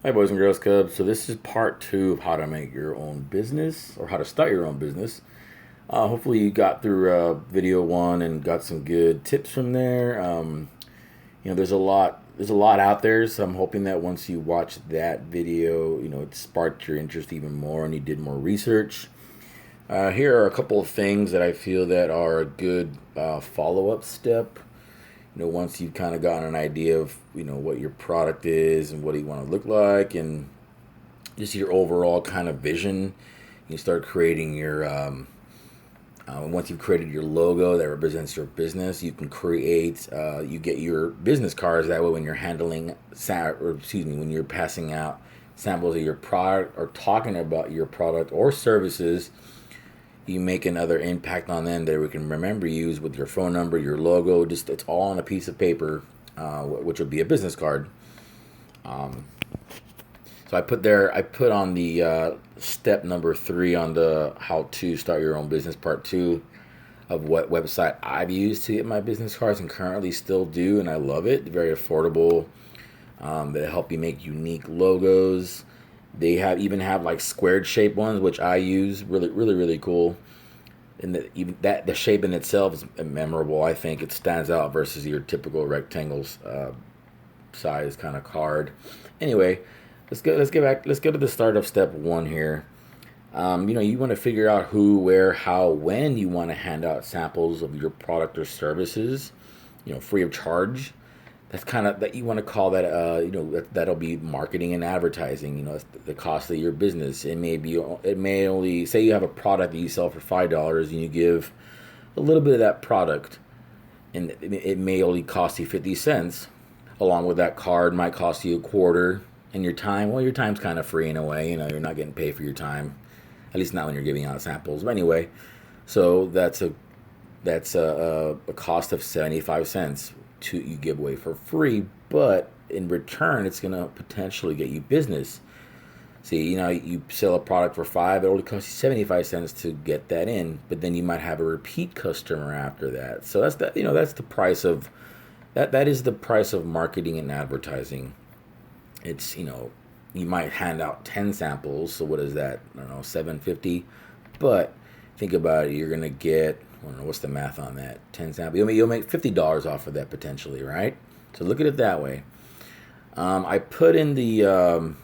Hi, boys and girls Cubs. So this is part two of how to make your own business or how to start your own business. Hopefully you got through video one and got some good tips from there. There's a lot out there. So I'm hoping that once you watch that video, it sparked your interest even more and you did more research. Here are a couple of things that I feel that are a good follow-up step. Once you've kind of gotten an idea of what your product is and what you want to look like and just your overall kind of vision, you start creating your once you've created your logo that represents your business, you can create you get your business cards. That way when you're when you're passing out samples of your product or talking about your product or services, you make another impact on them that we can remember use with your phone number, your logo. Just it's all on a piece of paper, which would be a business card. So I put on the step number 3 on the how to start your own business part 2 of what website I've used to get my business cards and currently still do, and I love it. Very affordable. They help you make unique logos. They even have like squared shape ones, which I use. Really, really, really cool. And even that the shape in itself is memorable. I think it stands out versus your typical rectangles size kind of card. Anyway, let's go. Let's get back. Let's go to the start of step 1 here. You want to figure out who, where, how, when you want to hand out samples of your product or services, free of charge. That's kind of that you want to call that. That'll be marketing and advertising. That's the cost of your business. It may only say you have a product that you sell for $5 and you give a little bit of that product, and it may only cost you 50 cents. Along with that card, might cost you a quarter, and your time. Well, your time's kind of free in a way. You're not getting paid for your time, at least not when you're giving out samples. But anyway, so that's a cost of 75 cents to you give away for free, but in return, it's gonna potentially get you business. See, you sell a product for 5, it only costs you 75 cents to get that in, but then you might have a repeat customer after that. So that's the price of that. That is the price of marketing and advertising. It's you might hand out 10 samples, so what is that? I don't know, 750. But think about it, you're gonna get, I don't know what's the math on that. 10 samples, you'll make $50 off of that potentially, right? So look at it that way. I put in the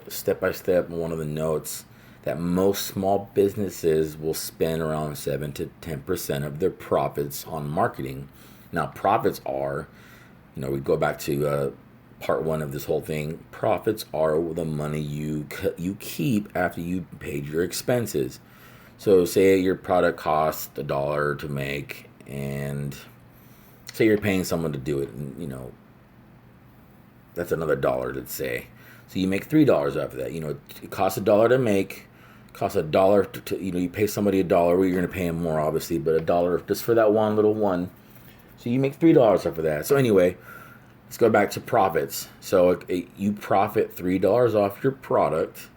step by step one of the notes that most small businesses will spend around 7 to 10% of their profits on marketing. Now, profits are, we go back to part 1 of this whole thing. Profits are the money you keep after you paid your expenses. So, say your product costs $1 to make, and say you're paying someone to do it, and that's another dollar, let's say. So you make $3 off of that. It costs $1 to make, costs $1 you pay somebody $1. Well, you're gonna pay them more, obviously, but $1 just for that one little one. So you make $3 off of that. So anyway, let's go back to profits. So you profit $3 off your product.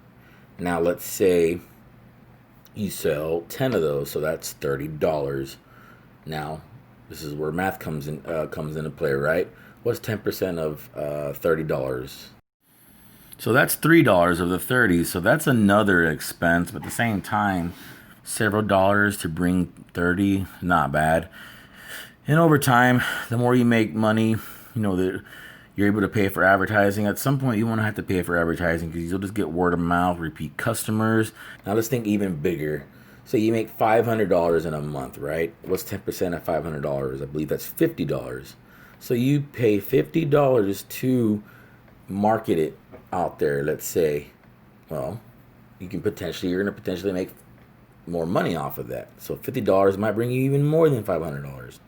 Now let's say you sell 10 of those, so that's $30. Now, this is where math comes into play, right? What's 10% of $30? So that's $3 of the 30. So that's another expense, but at the same time, several dollars to bring 30, not bad. And over time, the more you make money, you're able to pay for advertising. At some point, you won't have to pay for advertising because you'll just get word of mouth, repeat customers. Now let's think even bigger. So you make $500 in a month, right? What's 10% of $500? I believe that's $50. So you pay $50 to market it out there. Let's say, well, you're going to potentially make more money off of that. So $50 might bring you even more than $500.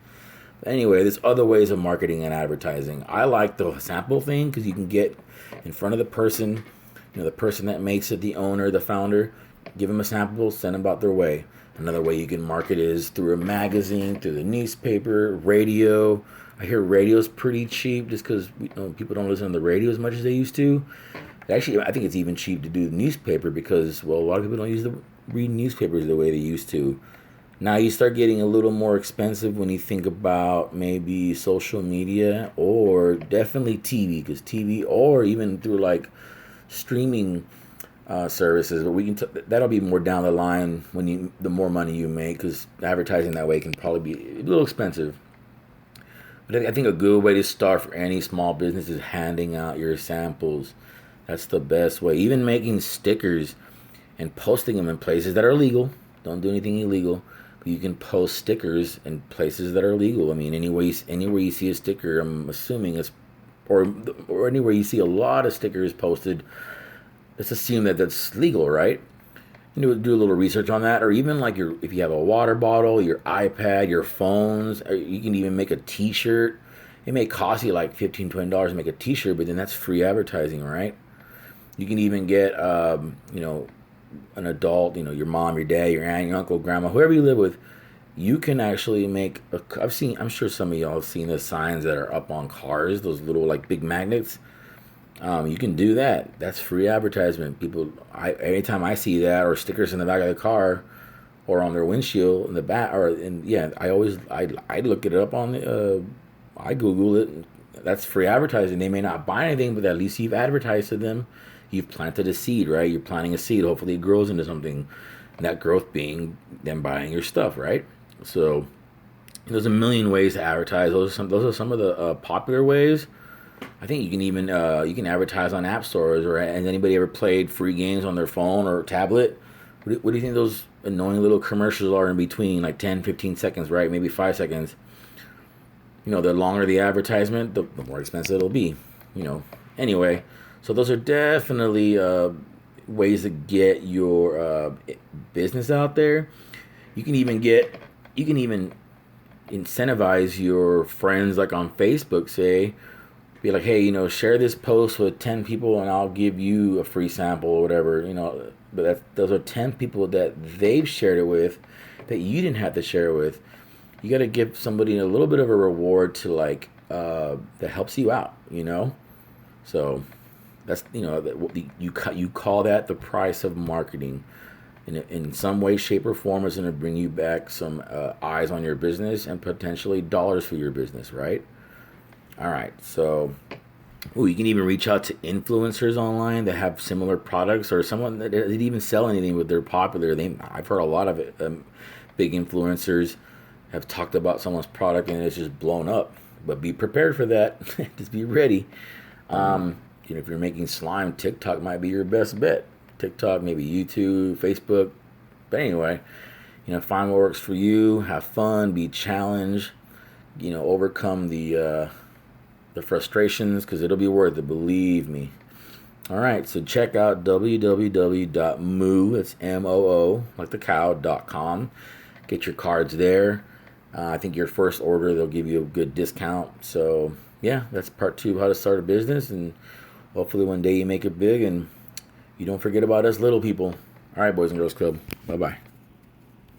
Anyway, there's other ways of marketing and advertising. I like the sample thing because you can get in front of the person, the person that makes it, the owner, the founder, give them a sample, send them about their way. Another way you can market is through a magazine, through the newspaper, radio. I hear radio's pretty cheap just because people don't listen to the radio as much as they used to. Actually, I think it's even cheap to do the newspaper because, well, a lot of people don't read newspapers the way they used to. Now you start getting a little more expensive when you think about maybe social media or definitely TV, because TV or even through like streaming services. But that'll be more down the line when the more money you make, because advertising that way can probably be a little expensive. But I think a good way to start for any small business is handing out your samples. That's the best way. Even making stickers and posting them in places that are legal. Don't do anything illegal. But you can post stickers in places that are legal. I mean, anywhere you see a sticker, I'm assuming it's, or anywhere you see a lot of stickers posted, let's assume that that's legal, right? Do a little research on that, or even like if you have a water bottle, your iPad, your phones, or you can even make a T-shirt. It may cost you like $15-20 to make a T-shirt, but then that's free advertising, right? You can even get, an adult, your mom, your dad, your aunt, your uncle, grandma, whoever you live with. You can actually make I'm sure some of y'all have seen the signs that are up on cars, those little like big magnets. You can do that. That's free advertisement. Anytime I see that, or stickers in the back of the car, or on their windshield in the back, I look it up on I Google it. That's free advertising. They may not buy anything, but at least you've advertised to them. You've planted a seed, right? You're planting a seed. Hopefully, it grows into something. And that growth being them buying your stuff, right? So there's a million ways to advertise. Those are some of the popular ways. I think you can even you can advertise on app stores. Or has anybody ever played free games on their phone or tablet? What do you think those annoying little commercials are in between, like 10, 15 seconds, right? Maybe 5 seconds. The longer the advertisement, the more expensive it'll be. Anyway, so those are definitely ways to get your business out there. You can even incentivize your friends, like on Facebook, say, be like, hey, share this post with 10 people and I'll give you a free sample or whatever, but those are 10 people that they've shared it with that you didn't have to share it with. You got to give somebody a little bit of a reward to that helps you out, so that's, you call that the price of marketing. In some way, shape, or form, is going to bring you back some eyes on your business and potentially dollars for your business, right? All right, so you can even reach out to influencers online that have similar products, or someone that didn't even sell anything, but they're popular. I've heard a lot of it. Big influencers have talked about someone's product and it's just blown up. But be prepared for that. Just be ready. If you're making slime, TikTok might be your best bet. TikTok, maybe YouTube, Facebook. But anyway, find what works for you. Have fun. Be challenged. Overcome the frustrations, because it'll be worth it. Believe me. All right. So check out www.moo. That's MOO, like the cow.com. Get your cards there. I think your first order, they'll give you a good discount. So yeah, that's part 2 of how to start a business, and hopefully one day you make it big and you don't forget about us little people. All right, Boys and Girls Club. Bye-bye.